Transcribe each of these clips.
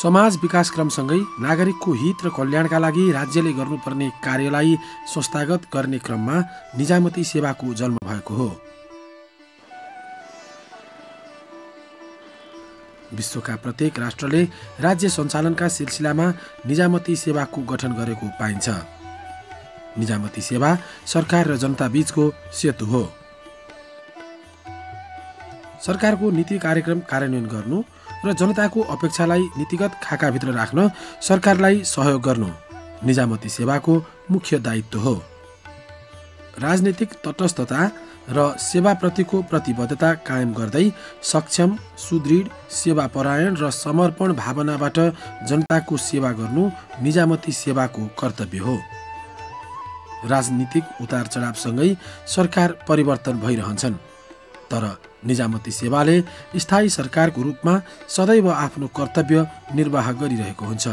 समाज विकासक्रमसँगै नागरिकको हित र कल्याणका लागि राज्यले गर्नुपर्ने कार्यलाई संस्थागत गर्ने क्रममा निजामती सेवाको जन्म भएको हो। विश्वका प्रत्येक राष्ट्रले राज्य सञ्चालनका सिलसिलामा निजामती सेवाको गठन गरेको पाइन्छ। निजामती सेवा सरकार र जनता बीचको सेतु हो। सरकारको नीति कार्यक्रम कार्यान्वयन गर्नु र जनताको अपेक्षालाई नीतिगत खाकाभित्र राख्न सरकारलाई सहयोग गर्नु निजामती सेवाको मुख्य दायित्व हो। राजनीतिक तटस्थता र सेवाप्रतिको प्रतिबद्धता कायम गर्दै सक्षम, सुदृढ, सेवापरायण र समर्पण भावनाबाट जनताको सेवा गर्नु निजामती सेवाको कर्तव्य हो। राजनीतिक उतार चढावसँगै सरकार परिवर्तन भइरहन्छन्, तर निजामती सेवाले स्थायी सरकारको रूपमा सदैव आफ्नो कर्तव्य निर्वाह गरिरहेको हुन्छ।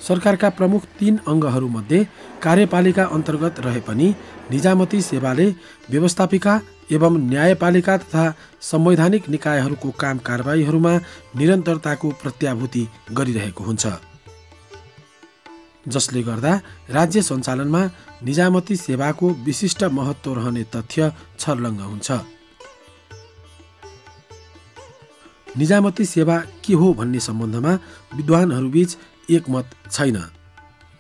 सरकारका प्रमुख 3 अङ्गहरूमध्ये कार्यपालिका अन्तर्गत रहे पनि निजामती सेवाले व्यवस्थापिका एवं न्यायपालिका तथा संवैधानिक निकायहरूको काम कारबाहीहरूमा निरन्तरताको प्रत्याभूति गरिरहेको हुन्छ, जसले गर्दा राज्य सञ्चालनमा निजामती सेवाको विशिष्ट महत्त्व रहने तथ्य छर्लङ्ग हुन्छ। निजामती सेवा के हो भन्ने सम्बन्धमा विद्वानहरूबीच एकमत छैन।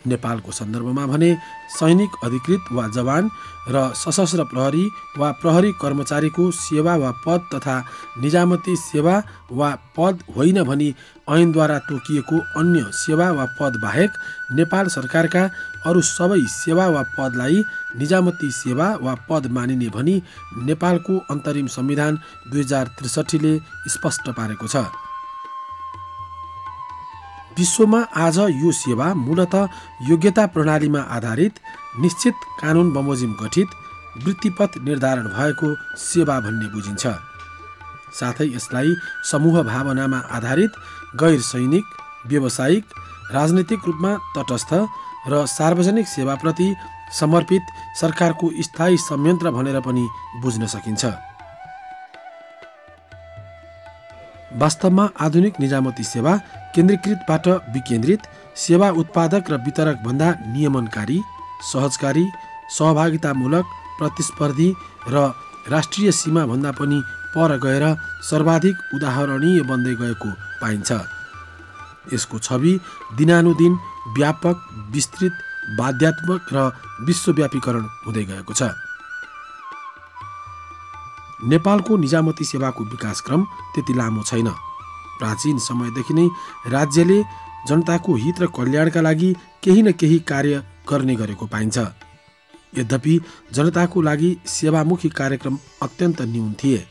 नेपालको सन्दर्भमा भने सैनिक अधिकृत वा जवान र सशस्त्र प्रहरी वा प्रहरी कर्मचारीको सेवा वा पद तथा निजामती सेवा वा पद होइन भनी ऐनद्वारा तोकिएको अन्य सेवा वा पद बाहेक नेपाल सरकारका अरू सबै सेवा वा पदलाई निजामती सेवा वा पद मानिने भनी नेपालको अन्तरिम संविधान 2063ले स्पष्ट पारेको छ। विश्वमा आज यो सेवा मूलतः योग्यता प्रणालीमा आधारित निश्चित कानुन बमोजिम गठित वृत्तिपथ निर्धारण भएको सेवा भन्ने बुझिन्छ। साथै यसलाई समूह भावनामा आधारित गैर सैनिक, व्यावसायिक, राजनीतिक रूपमा तटस्थ र सार्वजनिक सेवाप्रति समर्पित सरकारको स्थायी संयन्त्र भनेर पनि बुझ्न सकिन्छ। वास्तवमा आधुनिक निजामती सेवा केन्द्रीकृतबाट विकेन्द्रित, सेवा उत्पादक र वितरक भन्दा नियमनकारी, सहजकारी, सहभागितामूलक, प्रतिस्पर्धी र राष्ट्रिय सीमा भन्दा पनि पर गएर सर्वाधिक उदाहरणीय बन्दै गएको पाइन्छ। यसको छवि दिनानुदिन व्यापक, विस्तृत, बाध्यात्मक र विश्वव्यापीकरण हुँदै गएको छ। नेपालको निजामती सेवाको विकासक्रम त्यति लामो छैन। प्राचीन समयदेखि नै राज्यले जनताको हित र कल्याणका लागि केही न केही कार्य गर्ने गरेको पाइन्छ। यद्यपि जनताको लागि सेवामुखी कार्यक्रम अत्यन्त न्यून थिए।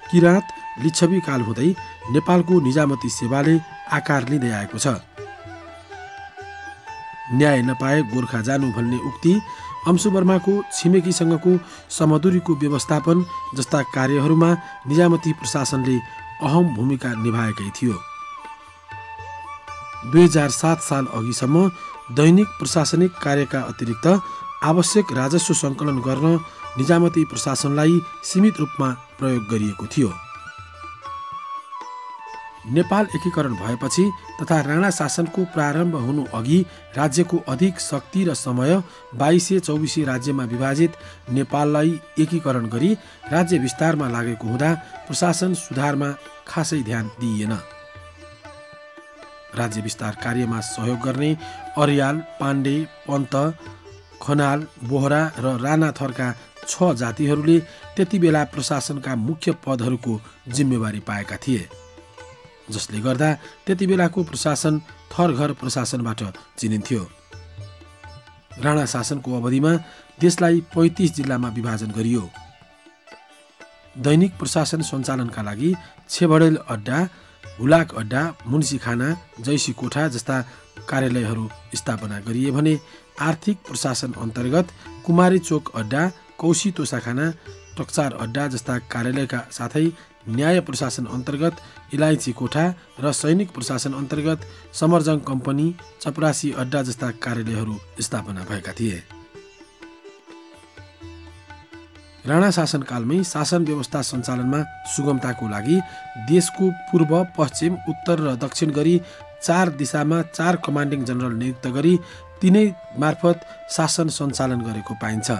किराँत लिच्छवी काल हुँदै नेपालको निजामती सेवाले आकार लिँदै आएको छ। न्याय नपाए गोर्खा जानु भन्ने उक्ति, अंशुवर्माको छिमेकीसँगको समदुरीको व्यवस्थापन जस्ता कार्यहरूमा निजामती प्रशासनले अहम भूमिका निभाएकै थियो। 2007 साल अघिसम्म दैनिक प्रशासनिक कार्यका अतिरिक्त आवश्यक राजस्व सङ्कलन गर्न निजामती प्रशासनलाई सीमित रूपमा प्रयोग गरिएको थियो। नेपाल एकीकरण भएपछि तथा राणा शासनको प्रारम्भ हुनु अघि राज्यको अधिक शक्ति र समय 2224 राज्यमा विभाजित नेपाललाई एकीकरण गरी राज्य विस्तारमा लागेको हुँदा प्रशासन सुधारमा खासै ध्यान दिइएन। राज्य विस्तार कार्यमा सहयोग गर्ने अर्याल, पाण्डे, पन्त, खनाल, बोहरा र राणा थरका 6 जातिहरूले त्यति बेला प्रशासनका मुख्य पदहरूको जिम्मेवारी पाएका थिए, जसले गर्दा त्यति बेलाको प्रशासन थरघर प्रशासनबाट चिनिन्थ्यो। राणा शासनको अवधिमा देशलाई 35 जिल्लामा विभाजन गरियो। दैनिक प्रशासन सञ्चालनका लागि छेबडेल अड्डा, हुलाक अड्डा, मुन्सीखाना, जैसी कोठा जस्ता कार्यालयहरू स्थापना गरिए भने आर्थिक प्रशासन अन्तर्गत कुमारी चोक अड्डा, कौशी तोसाखाना, टक्सार अड्डा जस्ता कार्यालयका साथै न्याय प्रशासन अन्तर्गत इलायची कोठा र सैनिक प्रशासन अन्तर्गत समरजङ कम्पनी, चपरासी अड्डा जस्ता कार्यालयहरू स्थापना भएका थिए। राणा शासनकालमै शासन व्यवस्था सञ्चालनमा सुगमताको लागि देशको पूर्व, पश्चिम, उत्तर र दक्षिण गरी 4 दिशामा 4 कमान्डिङ जनरल नियुक्त गरी तिनै मार्फत शासन सञ्चालन गरेको पाइन्छ।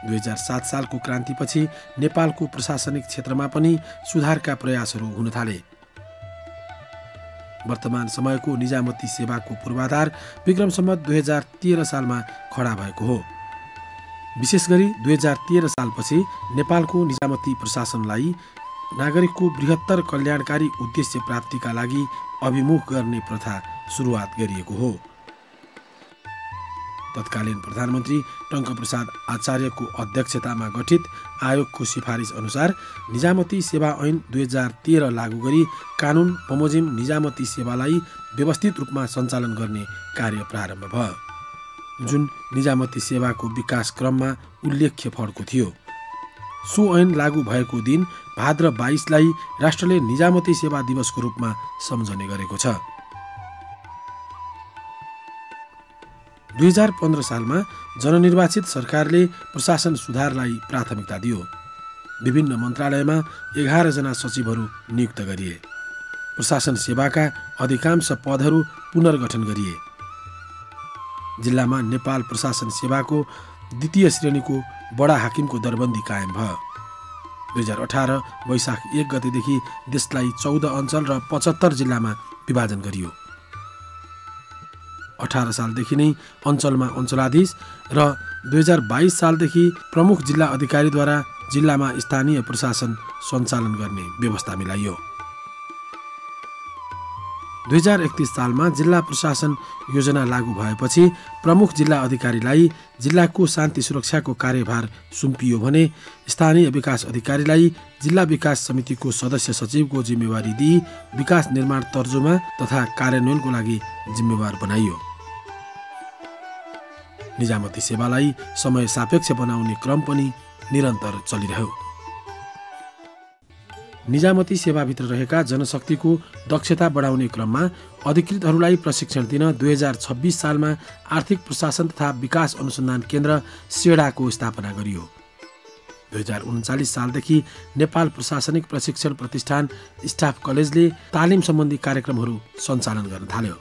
2007 सालको क्रान्तिपछि नेपालको प्रशासनिक क्षेत्रमा पनि सुधारका प्रयासहरू हुन थाले। वर्तमान समयको निजामती सेवाको पूर्वाधार विक्रम सम्वत 2013 सालमा खडा भएको हो। विशेष गरी 2013 सालपछि नेपालको निजामती प्रशासनलाई नागरिकको बृहत्तर कल्याणकारी उद्देश्य प्राप्तिका लागि अभिमुख गर्ने प्रथा सुरुवात गरिएको हो। तत्कालीन प्रधानमन्त्री टङ्कप्रसाद आचार्यको अध्यक्षतामा गठित आयोगको सिफारिस अनुसार निजामती सेवा ऐन 2013 लागू गरी कानुन बमोजिम निजामती सेवालाई व्यवस्थित रूपमा सञ्चालन गर्ने कार्य प्रारम्भ भयो, जुन निजामती सेवाको विकास क्रममा उल्लेख्य फड्को थियो। सो ऐन लागू भएको दिन भाद्र 22 लाई राष्ट्रले निजामती सेवा दिवसको रूपमा सम्झने गरेको छ। 2015 सालमा जननिर्वाचित सरकारले प्रशासन सुधारलाई प्राथमिकता दियो। विभिन्न मन्त्रालयमा 11 जना सचिवहरू नियुक्त गरिए। प्रशासन सेवाका अधिकांश पदहरू पुनर्गठन गरिए। जिल्लामा नेपाल प्रशासन सेवाको द्वितीय श्रेणीको बडा हाकिमको दरबन्दी कायम भयो। 2018 वैशाख 1 गतेदेखि देशलाई 14 अञ्चल र 75 जिल्लामा विभाजन गरियो। 18 सालदेखि नै अञ्चलमा अञ्चलाधीश र 2022 सालदेखि प्रमुख जिल्ला अधिकारीद्वारा जिल्लामा स्थानीय प्रशासन सञ्चालन गर्ने व्यवस्था मिलाइयो। 2031 सालमा जिल्ला प्रशासन योजना लागू भएपछि प्रमुख जिल्ला अधिकारीलाई जिल्लाको शान्ति सुरक्षाको कार्यभार सुम्पियो भने स्थानीय विकास अधिकारीलाई जिल्ला विकास समितिको सदस्य सचिवको जिम्मेवारी दिई विकास निर्माण तर्जुमा तथा कार्यान्वयनको लागि जिम्मेवार बनाइयो। निजामती सेवालाई समय सापेक्ष बनाउने क्रम पनि निरन्तर चलिरह्यो। निजामती सेवाभित्र रहेका जनशक्तिको दक्षता बढाउने क्रममा अधिकृतहरूलाई प्रशिक्षण दिन 2026 सालमा आर्थिक प्रशासन तथा विकास अनुसन्धान केन्द्र सेडाको स्थापना गरियो। 2039 सालदेखि नेपाल प्रशासनिक प्रशिक्षण प्रतिष्ठान स्टाफ कलेजले तालिम सम्बन्धी कार्यक्रमहरू सञ्चालन गर्न थाल्यो।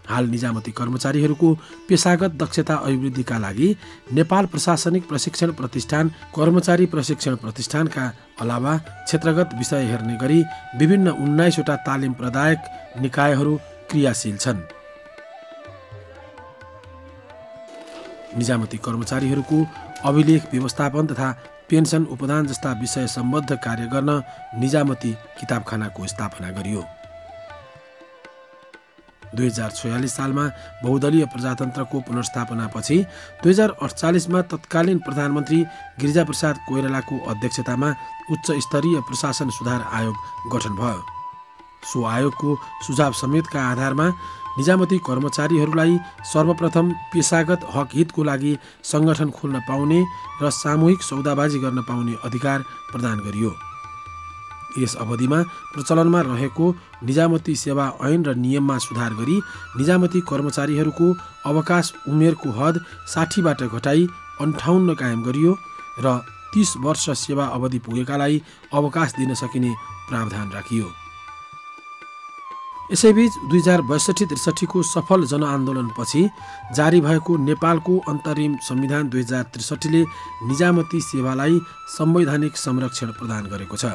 हाल निजामती कर्मचारीहरूको पेशागत दक्षता अभिवृद्धिका लागि नेपाल प्रशासनिक प्रशिक्षण प्रतिष्ठान कर्मचारी प्रशिक्षण प्रतिष्ठानका अलावा क्षेत्रगत विषय हेर्ने गरी विभिन्न 19 वटा तालिम प्रदायक निकायहरू क्रियाशील छन्। निजामती कर्मचारीहरूको अभिलेख व्यवस्थापन तथा पेन्सन उपदान जस्ता विषय सम्बद्ध कार्य गर्न निजामती किताबखानाको स्थापना गरियो। 2046 सालमा बहुदलीय प्रजातन्त्रको पुनर्स्थापनापछि 2048 तत्कालीन प्रधानमन्त्री गिरिजाप्रसाद कोइरालाको अध्यक्षतामा उच्च स्तरीय प्रशासन सुधार आयोग गठन भयो। सो आयोगको सुझाव समेतका आधारमा निजामती कर्मचारीहरूलाई सर्वप्रथम पेशागत हक हितको लागि सङ्गठन खोल्न पाउने र सामूहिक सौदाबाजी गर्न पाउने अधिकार प्रदान गरियो। यस अवधिमा प्रचलनमा रहेको निजामती सेवा ऐन र नियममा सुधार गरी निजामती कर्मचारीहरूको अवकाश उमेरको हद 60 बाट घटाई 58 कायम गरियो र 30 वर्ष सेवा अवधि पुगेकालाई अवकाश दिन सकिने प्रावधान राखियो। यसैबीच 2062-63 को सफल जनआन्दोलनपछि जारी भएको नेपालको अन्तरिम संविधान 2063 ले निजामती सेवालाई संवैधानिक संरक्षण प्रदान गरेको छ।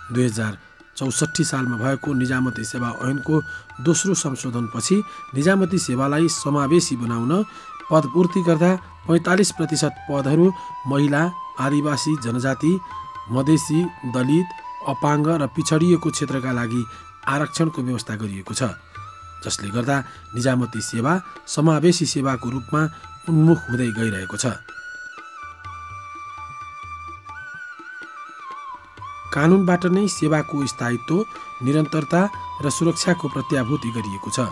2064 सालमा भएको निजामती सेवा ऐनको दोस्रो संशोधनपछि निजामती सेवालाई समावेशी बनाउन पदपूर्ति गर्दा 45% पदहरू महिला, आदिवासी जनजाति, मधेसी, दलित, अपाङ्ग र पिछडिएको क्षेत्रका लागि आरक्षणको व्यवस्था गरिएको छ, जसले गर्दा निजामती सेवा समावेशी सेवाको रूपमा उन्मुख हुँदै गइरहेको छ। कानुनबाट नै सेवाको स्थायित्व, निरन्तरता र सुरक्षाको प्रत्याभूति गरिएको छ।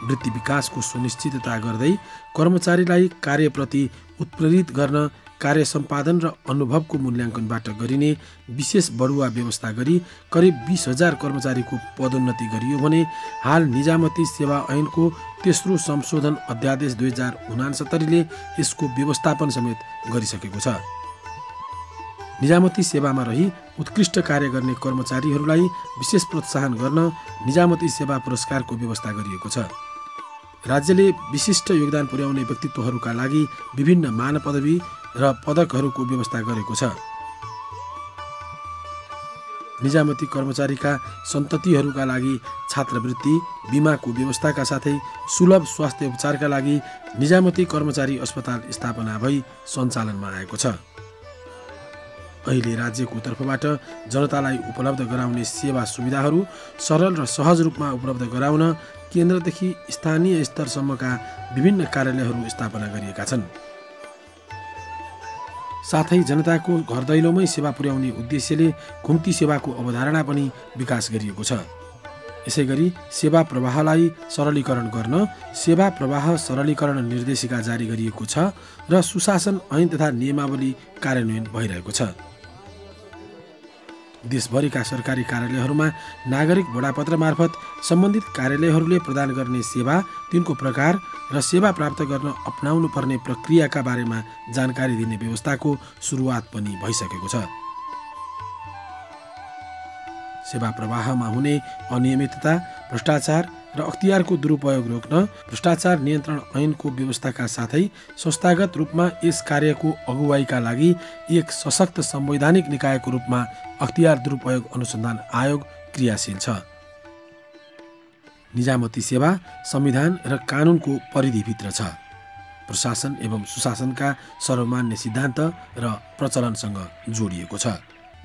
वृत्ति विकासको सुनिश्चितता गर्दै कर्मचारीलाई कार्यप्रति उत्प्रेरित गर्न कार्य सम्पादन र अनुभवको मूल्याङ्कनबाट गरिने विशेष बढुवा व्यवस्था गरी करिब 20,000 कर्मचारीको पदोन्नति गरियो भने हाल निजामती सेवा ऐनको तेस्रो संशोधन अध्यादेश 2069ले यसको व्यवस्थापन समेत गरिसकेको छ। निजामती सेवामा रही उत्कृष्ट कार्य गर्ने कर्मचारीहरूलाई विशेष प्रोत्साहन गर्न निजामती सेवा पुरस्कारको व्यवस्था गरिएको छ। राज्यले विशिष्ट योगदान पुर्याउने व्यक्तित्वहरूका लागि विभिन्न मान पदवी र पदकहरूको व्यवस्था गरेको छ। निजामती कर्मचारीका सन्ततिहरूका लागि छात्रवृत्ति, बिमाको व्यवस्थाका साथै सुलभ स्वास्थ्य उपचारका लागि निजामती कर्मचारी अस्पताल स्थापना भई सञ्चालनमा आएको छ। अहिले राज्यको तर्फबाट जनतालाई उपलब्ध गराउने सेवा सुविधाहरू सरल र सहज रूपमा उपलब्ध गराउन केन्द्रदेखि स्थानीय स्तरसम्मका विभिन्न कार्यालयहरू स्थापना गरिएका छन्। साथै जनताको घर दैलोमै सेवा पुर्याउने उद्देश्यले घुम्ती सेवाको अवधारणा पनि विकास गरिएको छ। यसैगरी सेवा प्रवाहलाई सरलीकरण गर्न सेवा प्रवाह सरलीकरण निर्देशिका जारी गरिएको छ र सुशासन ऐन तथा नियमावली कार्यान्वयन भइरहेको छ। देशभरिका सरकारी कार्यालयहरूमा नागरिक बडापत्र मार्फत सम्बन्धित कार्यालयहरूले प्रदान गर्ने सेवा, तिनको प्रकार र सेवा प्राप्त गर्न अपनाउनु पर्ने प्रक्रियाका बारेमा जानकारी दिने व्यवस्थाको सुरुवात पनि भइसकेको छ। सेवा प्रवाहमा हुने अनियमितता, भ्रष्टाचार र अख्तियारको दुरुपयोग रोक्न भ्रष्टाचार नियन्त्रण ऐनको व्यवस्थाका साथै संस्थागत रूपमा यस कार्यको अगुवाईका लागि एक सशक्त संवैधानिक निकायको रूपमा अख्तियार दुरुपयोग अनुसन्धान आयोग क्रियाशील छ। निजामती सेवा संविधान र कानुनको परिधिभित्र छ। प्रशासन एवं सुशासनका सर्वमान्य सिद्धान्त र प्रचलनसँग जोडिएको छ।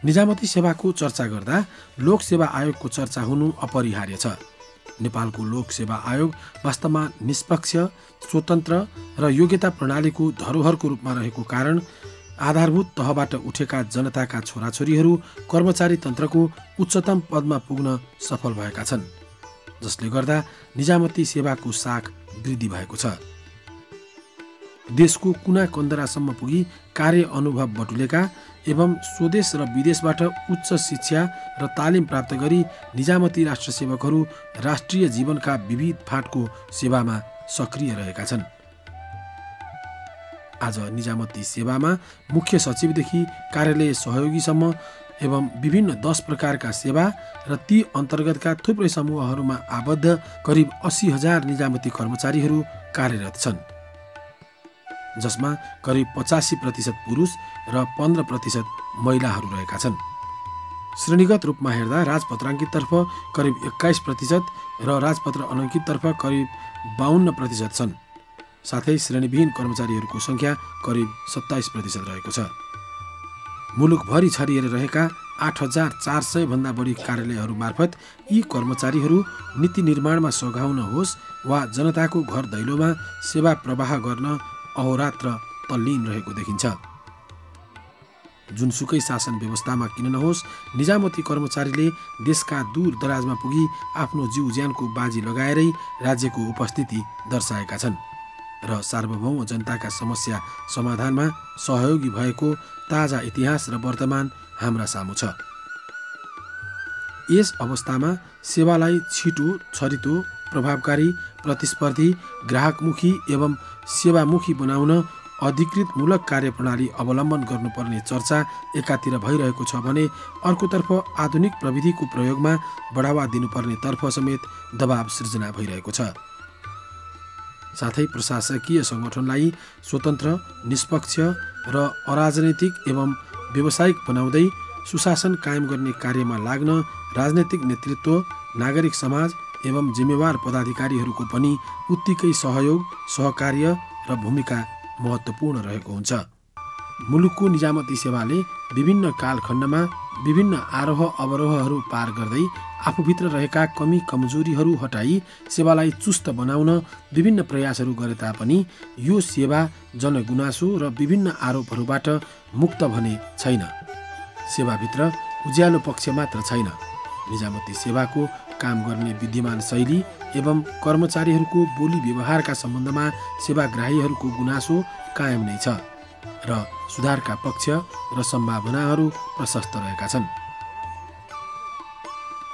निजामती सेवाको चर्चा गर्दा लोक सेवा आयोगको चर्चा हुनु अपरिहार्य छ। नेपालको लोक सेवा आयोग वास्तवमा निष्पक्ष, स्वतन्त्र र योग्यता प्रणालीको धरोहरको रूपमा रहेको कारण आधारभूत तहबाट उठेका जनताका छोराछोरीहरू कर्मचारी तन्त्रको उच्चतम पदमा पुग्न सफल भएका छन्, जसले गर्दा निजामती सेवाको साख वृद्धि भएको छ। देशको कुना कन्दरासम्म पुगी कार्य अनुभव बटुलेका एवं स्वदेश र विदेशबाट उच्च शिक्षा र तालिम प्राप्त गरी निजामती राष्ट्र सेवकहरू राष्ट्रिय जीवनका विविध फाँटको सेवामा सक्रिय रहेका छन्। आज निजामती सेवामा मुख्य सचिवदेखि कार्यालय सहयोगीसम्म एवं विभिन्न 10 प्रकारका सेवा र ती अन्तर्गतका थुप्रै समूहहरूमा आबद्ध करिब 80,000 निजामती कर्मचारीहरू कार्यरत छन्, जसमा करिब 85% पुरुष र 15% महिलाहरू रहेका छन्। श्रेणीगत रूपमा हेर्दा राजपत्राङ्किततर्फ करिब 21% र राजपत्र अनङ्किततर्फ करिब 52% छन्। साथै श्रेणीविहीन कर्मचारीहरूको सङ्ख्या करिब 27% रहेको छ। मुलुकभरि छरिएर रहेका 8,400 भन्दा बढी कार्यालयहरू मार्फत यी कर्मचारीहरू नीति निर्माणमा सघाउन होस् वा जनताको घर दैलोमा सेवा प्रवाह गर्न अहोरात्र तल्लीन रहेको देखिन्छ। जुनसुकै शासन व्यवस्थामा किन नहोस्, निजामती कर्मचारीले देशका दूर दराजमा पुगी आफ्नो जीव ज्यानको बाजी लगाएरै राज्यको उपस्थिति दर्शाएका छन् र सार्वभौम जनताका समस्या समाधानमा सहयोगी भएको ताजा इतिहास र वर्तमान हाम्रा सामु छ। यस अवस्थामा सेवालाई छिटो, छरितो, प्रभावकारी, प्रतिस्पर्धी, ग्राहकमुखी एवं सेवामुखी बनाउन अधिकृत मूलक कार्यप्रणाली अवलम्बन गर्नुपर्ने चर्चा एकातिर भइरहेको छ भने अर्कोतर्फ आधुनिक प्रविधिको प्रयोगमा बढावा दिनुपर्ने तर्फ समेत दबाव सृजना भइरहेको छ। साथै प्रशासकीय सङ्गठनलाई स्वतन्त्र, निष्पक्ष र अराजनैतिक एवं व्यावसायिक बनाउँदै सुशासन कायम गर्ने कार्यमा लाग्न राजनैतिक नेतृत्व, नागरिक समाज एवं जिम्मेवार पदाधिकारीहरूको पनि उत्तिकै सहयोग, सहकार्य र भूमिका महत्त्वपूर्ण रहेको हुन्छ। मुलुकको निजामती सेवाले विभिन्न कालखण्डमा विभिन्न आरोह अवरोहहरू पार गर्दै आफूभित्र रहेका कमी कमजोरीहरू हटाई सेवालाई चुस्त बनाउन विभिन्न प्रयासहरू गरे तापनि यो सेवा जनगुनासो र विभिन्न आरोपहरूबाट मुक्त भने छैन। सेवाभित्र उज्यालो पक्ष मात्र छैन। निजामती सेवाको काम गर्ने विद्यमान शैली एवं कर्मचारीहरूको बोली व्यवहारका सम्बन्धमा सेवाग्राहीहरूको गुनासो कायम नै छ। र सुधारका पक्ष र सम्भावनाहरू प्रशस्त रहेका छन्।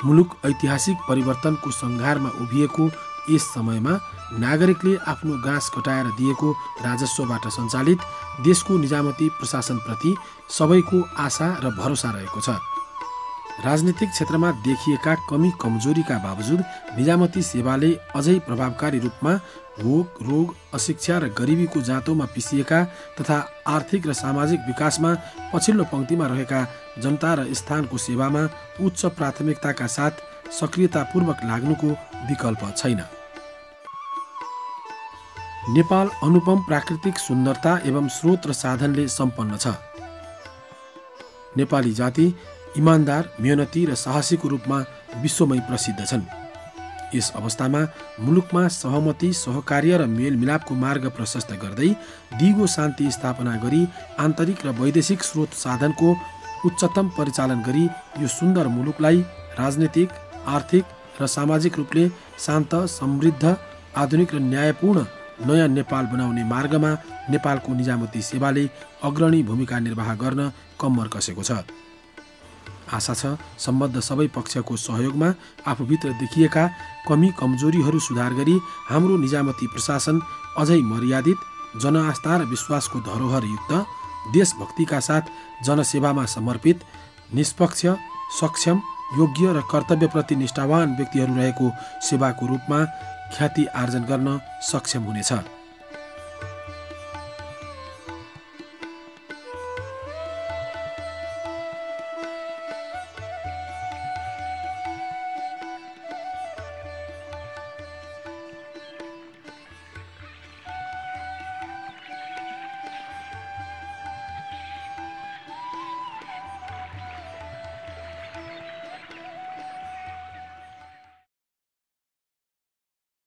मुलुक ऐतिहासिक परिवर्तनको सङ्घारमा उभिएको यस समयमा नागरिकले आफ्नो गाँस कटाएर दिएको राजस्वबाट सञ्चालित देशको निजामती प्रशासनप्रति सबैको आशा र भरोसा रहेको छ। राजनीतिक क्षेत्रमा देखिएका कमी कमजोरीका बावजुद निजामती सेवाले अझै प्रभावकारी रूपमा भोग, रोग, अशिक्षा र गरिबीको जाँतोमा पिसिएका तथा आर्थिक र सामाजिक विकासमा पछिल्लो पंक्तिमा रहेका जनता र स्थानको सेवामा उच्च प्राथमिकताका साथ सक्रियतापूर्वक लाग्नुको विकल्प छैन। नेपाल अनुपम प्राकृतिक सुन्दरता एवं स्रोत र साधनले सम्पन्न छ। नेपाली जाति इमान्दार, मेहनती र साहसीको रूपमा विश्वमै प्रसिद्ध छन्। यस अवस्थामा मुलुकमा सहमति, सहकार्य र मेलमिलापको मार्ग प्रशस्त गर्दै दिगो शान्ति स्थापना गरी आन्तरिक र वैदेशिक स्रोत साधनको उच्चतम परिचालन गरी यो सुन्दर मुलुकलाई राजनीतिक, आर्थिक र सामाजिक रूपले शान्त, समृद्ध, आधुनिक र न्यायपूर्ण नयाँ नेपाल बनाउने मार्गमा नेपालको निजामती सेवाले अग्रणी भूमिका निर्वाह गर्न कम्मर कसेको छ। आशा छ सम्बद्ध सबै पक्षको सहयोगमा आफूभित्र देखिएका कमी कमजोरीहरू सुधार गरी हाम्रो निजामती प्रशासन अझै मर्यादित, जनआस्था र विश्वासको धरोहरयुक्त, देशभक्तिका साथ जनसेवामा समर्पित, निष्पक्ष, सक्षम, योग्य र कर्तव्यप्रति निष्ठावान व्यक्तिहरू रहेको सेवाको रूपमा ख्याति आर्जन गर्न सक्षम हुनेछ।